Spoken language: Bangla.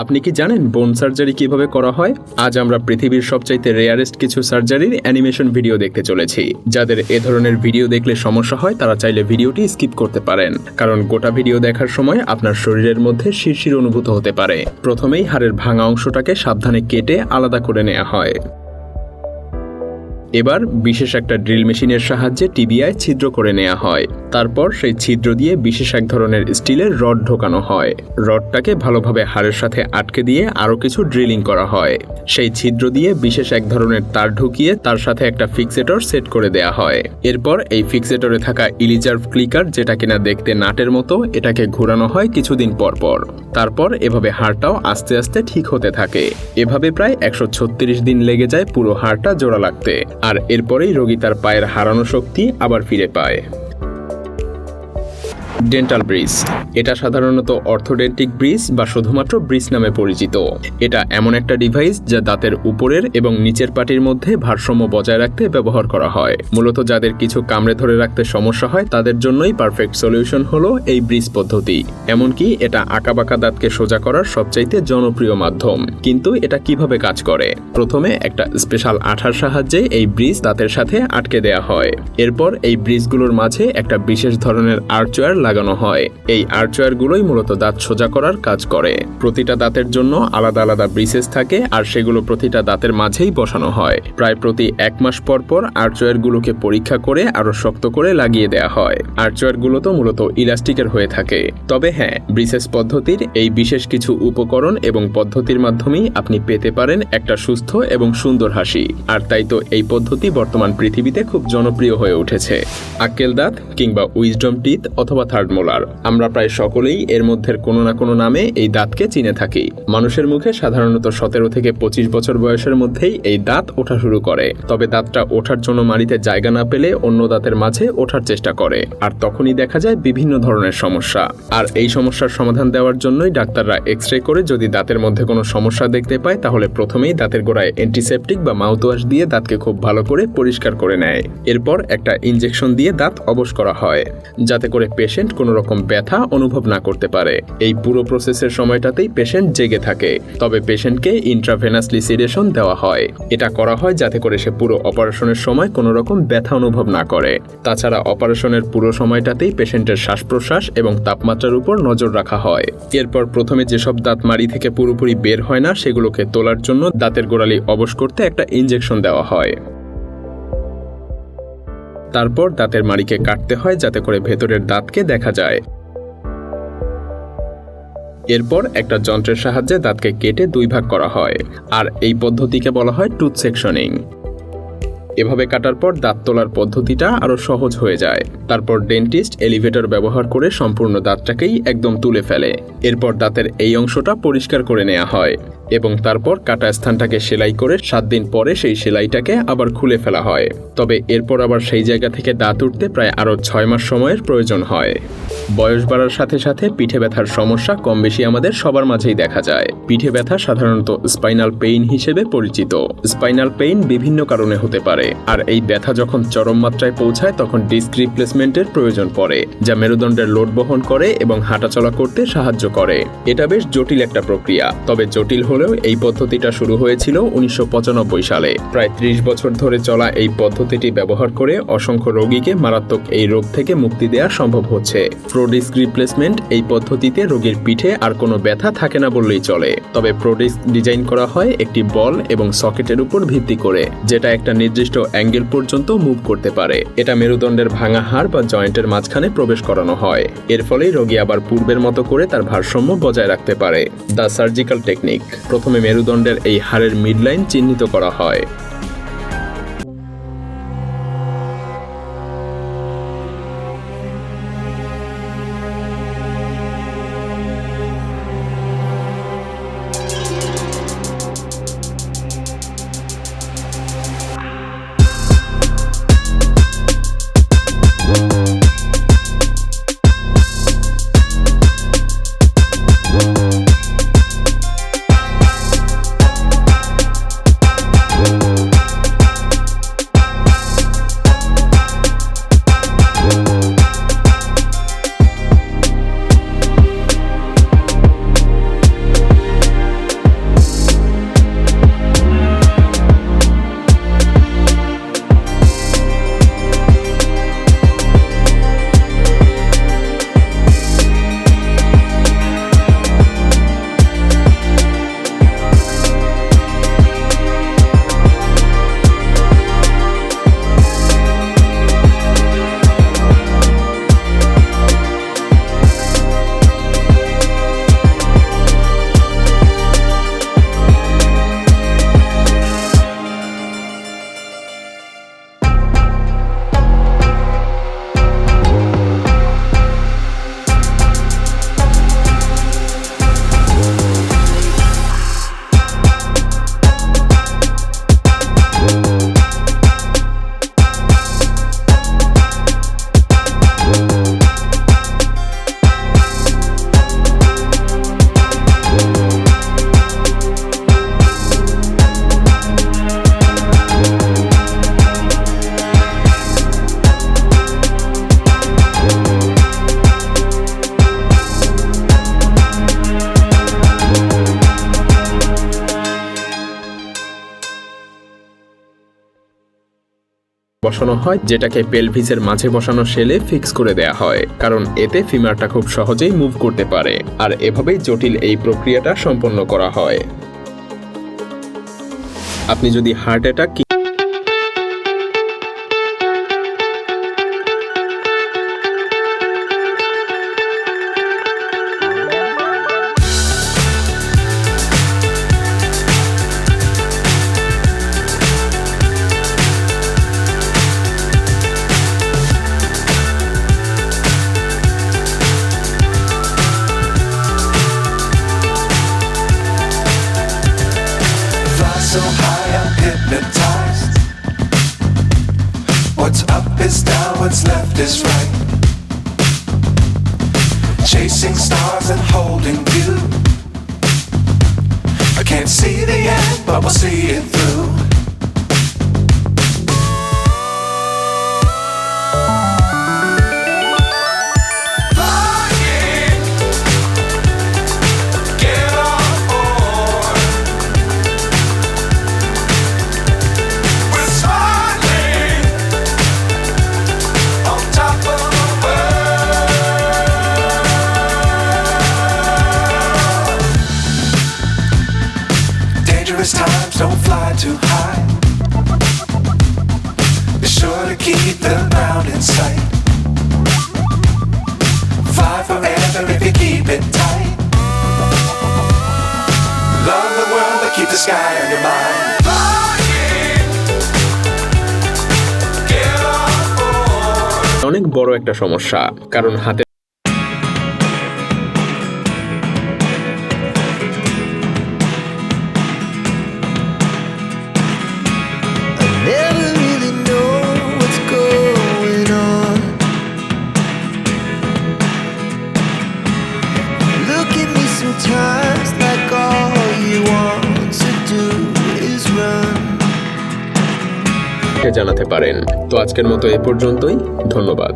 আপনি কি জানেন বোন সার্জারি কিভাবে করা হয়? আজ আমরা পৃথিবীর সবচাইতে রেয়ারেস্ট কিছু সার্জারির অ্যানিমেশন ভিডিও দেখতে চলেছি। যাদের এ ধরনের ভিডিও দেখলে সমস্যা হয় তারা চাইলে ভিডিওটি স্কিপ করতে পারেন, কারণ গোটা ভিডিও দেখার সময় আপনার শরীরের মধ্যে শিরশির অনুভূত হতে পারে। প্রথমেই হাড়ের ভাঙা অংশটাকে সাবধানে কেটে আলাদা করে নেওয়া হয়। এবার বিশেষ একটা ড্রিল মেশিনের সাহায্যে টিবিয়ায় ছিদ্র করে নেওয়া হয়। তারপর সেই ছিদ্র দিয়ে বিশেষ এক ধরনের স্টিলের রড ঢোকানো হয়। রডটাকে ভালোভাবে হাড়ের সাথে আটকে দিয়ে আরও কিছু ড্রিলিং করা হয়। সেই ছিদ্র দিয়ে বিশেষ এক ধরনের তার ঢুকিয়ে তার সাথে একটা ফিক্সেটর সেট করে দেয়া হয়। এরপর এই ফিক্সেটরে থাকা ইলিজার্ভ ক্লিকার, যেটা কিনা দেখতে নাটের মতো, এটাকে ঘোরানো হয় কিছুদিন পর পর। তারপর এভাবে হাড়টাও আস্তে আস্তে ঠিক হতে থাকে। এভাবে প্রায় 136 দিন লেগে যায় পুরো হাড়টা জোড়া লাগতে। আর এরপরেই রোগী তার পায়ের হারানো শক্তি আবার ফিরে পায়। ডেন্টাল ব্রিজ, এটা সাধারণত অর্থোডেন্টিক ব্রিজ বা শুধুমাত্র ব্রিজ নামে পরিচিত। এটা এমন একটা ডিভাইস যা দাঁতের উপরের এবং নিচের পাটির মধ্যে ভারসাম্য বজায় রাখতে ব্যবহার করা হয়। মূলত যাদের কিছু কামড়ে ধরে রাখতে সমস্যা হয় তাদের জন্যই পারফেক্ট সলিউশন হলো এই ব্রিজ পদ্ধতি। এমনকি এটা আঁকাবাঁকা দাঁতকে সোজা করার সবচাইতে জনপ্রিয় মাধ্যম। কিন্তু এটা কিভাবে কাজ করে? প্রথমে একটা স্পেশাল আঠার সাহায্যে এই ব্রিজ দাঁতের সাথে আটকে দেয়া হয়। এরপর এই ব্রিজগুলোর মাঝে একটা বিশেষ ধরনের আর্চওয়্যার লাগানো হয়। এই আর্চওয়্যারগুলোই মূলত দাঁত সোজা করার কাজ করে। প্রতিটা দাঁতের জন্য আলাদা আলাদা ব্রিসেস থাকে, আর সেগুলো প্রতিটা দাঁতের মাঝেই বসানো হয়। প্রায় প্রতি 1 মাস পর পর আর্চওয়্যারগুলোকে পরীক্ষা করে আরো শক্ত করে লাগিয়ে দেয়া হয়। আর্চওয়্যারগুলো তো মূলত ইলাস্টিকের হয়ে থাকে। তবে হ্যাঁ, ব্রিসেস পদ্ধতির এই বিশেষ কিছু উপকরণ এবং পদ্ধতির মাধ্যমেই আপনি পেতে পারেন একটা সুস্থ এবং সুন্দর হাসি। আর তাই তো এই পদ্ধতি বর্তমান পৃথিবীতে খুব জনপ্রিয় হয়ে উঠেছে। আক্কেল দাঁত কিংবা উইজডম টিথ অথবা থার্ড মোলার, আমরা প্রায় সকলেই এর মধ্যে কোনো না কোনো নামে এই দাঁতকে চিনে থাকি। মানুষের মুখে সাধারণত 17 থেকে 25 বছর বয়সের মধ্যেই এই দাঁত ওঠা শুরু করে। তবে দাঁতটা ওঠার জন্য মাড়িতে জায়গা না পেলে অন্য দাঁতের মাঝে ওঠার চেষ্টা করে, আর তখনই দেখা যায় বিভিন্ন ধরনের সমস্যা। আর এই সমস্যার সমাধান দেওয়ার জন্যই ডাক্তাররা এক্সরে করে যদি দাঁতের মধ্যে কোনো সমস্যা দেখতে পায় তাহলে প্রথমেই দাঁতের গোড়ায় অ্যান্টিসেপটিক বা মাউথওয়াশ দিয়ে দাঁতকে খুব ভালো করে পরিষ্কার করে নেয়। এরপর একটা ইনজেকশন দিয়ে দাঁত অবশ করা হয়, যাতে করে পেশেন্ট কোনো রকম ব্যথা অনুভব না করতে পারে। এই পুরো প্রসেসের সময়টাতেই পেশেন্ট জেগে থাকে। তবে পেশেন্টকে ইন্ট্রাভেনাসলি সিডেশন দেওয়া হয়। এটা করা হয় যাতে করে সে পুরো অপারেশনের সময় কোনো রকম ব্যথা অনুভব না করে। তাছাড়া অপারেশনের পুরো সময়টাতেই পেশেন্টের শ্বাস প্রশ্বাস এবং তাপমাত্রার উপর নজর রাখা হয়। এরপর প্রথমে যেসব দাঁত মাড়ি থেকে পুরোপুরি বের হয় না সেগুলোকে তোলার জন্য দাঁতের গোড়ালি অবশ করতে একটা ইনজেকশন দেওয়া হয়। তারপর দাঁতের মাড়িকে কাটতে হয় যাতে করে ভেতরের দাঁতকে দেখা যায়। এরপর একটা যন্ত্রের সাহায্যে দাঁতকে কেটে 2 ভাগ করা হয়, আর এই পদ্ধতিকে বলা হয় টুথ সেকশনিং। এভাবে কাটার পর দাঁত তোলার পদ্ধতিটা আরো সহজ হয়ে যায়। তারপর ডেন্টিস্ট এলিভেটর ব্যবহার করে সম্পূর্ণ দাঁতটাকেই একদম তুলে ফেলে। এরপর দাঁতের এই অংশটা পরিষ্কার করে নেওয়া হয় এবং তারপর কাটা স্থানটাকে সেলাই করে 7 দিন পরে সেই সেলাইটাকে আবার খুলে ফেলা হয়। তবে এরপর আবার সেই জায়গা থেকে দাঁত উঠতে প্রায় আরো 6 মাস সময়ের প্রয়োজন হয়। বয়স বাড়ার সাথে সাথে পিঠে ব্যথার সমস্যা কম বেশি আমাদের সবার মাঝেই দেখা যায়। পিঠে ব্যথা সাধারণত স্পাইনাল পেইন হিসেবে পরিচিত। স্পাইনাল পেইন বিভিন্ন কারণে হতে পারে, আর এই ব্যথা যখন চরম মাত্রায় পৌঁছায় তখন ডিস্ক রিপ্লেসমেন্টের প্রয়োজন পড়ে, যা মেরুদণ্ডের লোড বহন করে এবং হাঁটাচলা করতে সাহায্য করে। এটা বেশ জটিল একটা প্রক্রিয়া। তবে জটিল হলেও এই পদ্ধতিটা শুরু হয়েছিল 1995 সালে। প্রায় 30 বছর ধরে চলা এই পদ্ধতিটি ব্যবহার করে অসংখ্য রোগীকে মারাত্মক এই রোগ থেকে মুক্তি দেওয়া সম্ভব হচ্ছে। প্রোডিস্ক রিপ্লেসমেন্ট এই পদ্ধতিতে রোগীর পিঠে আর কোনো ব্যথা থাকে না বললেই চলে। তবে প্রোডিস্ক ডিজাইন করা হয় একটি বল এবং সকেটের উপর ভিত্তি করে, যেটা একটা নির্দিষ্ট অ্যাঙ্গেল পর্যন্ত মুভ করতে পারে। এটা মেরুদণ্ডের ভাঙা হাড় বা জয়েন্টের মাঝখানে প্রবেশ করানো হয়। এর ফলেই রোগী আবার পূর্বের মতো করে তার ভারসাম্য বজায় রাখতে পারে। The surgical technique. প্রথমে মেরুদণ্ডের এই হাড়ের মিডলাইন চিহ্নিত করা হয়। বসানো হয়, যেটাকে পেলভিসের মাঝে বসানো শেলে ফিক্স করে দেয়া হয়, কারণ এতে ফিমারটা খুব সহজেই মুভ করতে পারে। আর এভাবেই জটিল এই প্রক্রিয়াটা সম্পন্ন করা হয়। আপনি যদি heart attack so high I'm hypnotized. What's up is down, what's left is right. Chasing stars and holding you. I can't see the end, but we'll see it through. Times don't fly too high. Be sure to keep the ground in sight. Fly forever if you keep it tight. Love the world but keep the sky on your mind. অনেক বড় একটা সমস্যা, কারণ হাতে Never really know what's going on. Look at me sometimes like all you want to do is run. জানাতে পারেন। তো আজকের মতো এ পর্যন্তই, ধন্যবাদ।